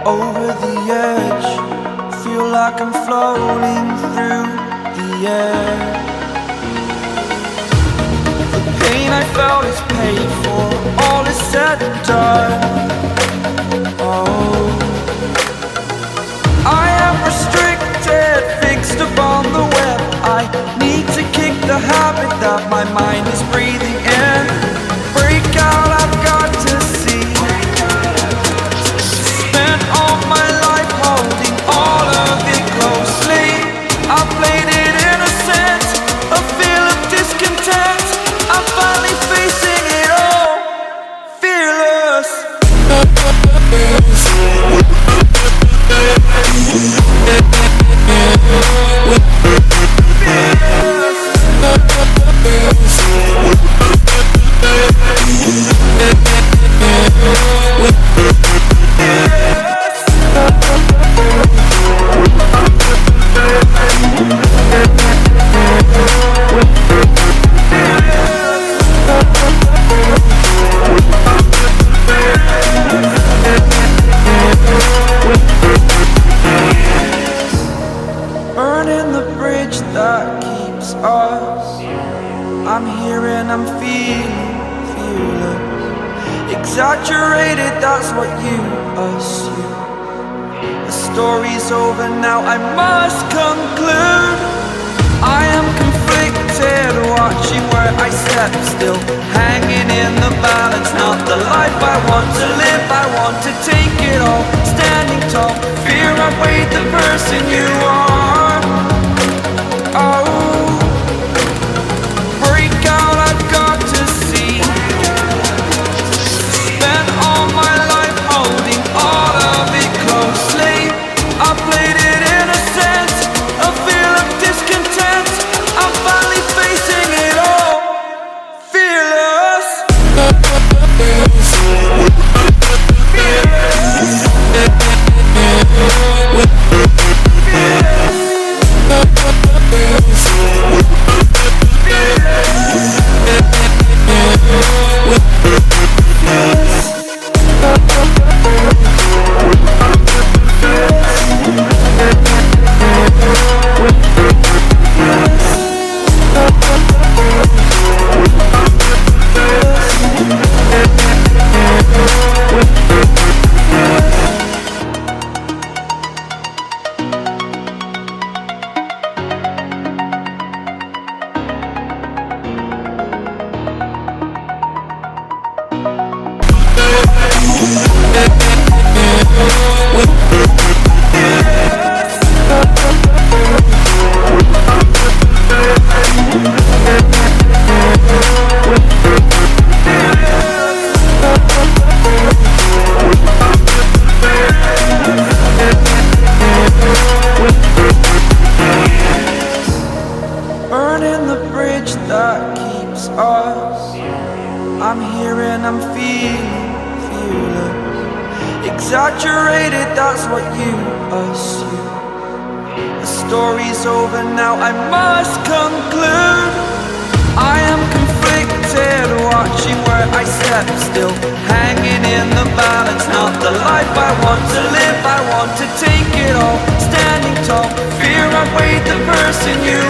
over the edge. Feel like I'm floating through the air. The pain I felt is paid for, all is said and done. Oh, I am restricted, fixed upon the web. I need to kick the habit that my mind is breathing in. Break out, I've got to see. Spent all my life holding all of it closely. I played it innocent, a feel of discontent. I'm finally facing it all, fearless. Burning the bridge that keeps us. I'm here and I'm feeling fearless. Exaggerated, that's what you assume. The story's over now, I must conclude. I am conflicted, watching where I step still, hanging in the balance. Not the life I want to live, I want to take it all. Standing tall, fear I've weighed the person you are. Oh, break out, I've got to see. Spent all my life holding all of it closely. I played it innocent, a feel of discontent. I'm finally facing it all, fearless. Burning the bridge that keeps us. I'm here and I'm feeling fearless. Exaggerated, that's what you assume. The story's over now, I must conclude. I am conflicted, watching where I step still, hanging in the balance. Not the life I want to live, I want to take it all. Standing tall, fear I've weighed the person you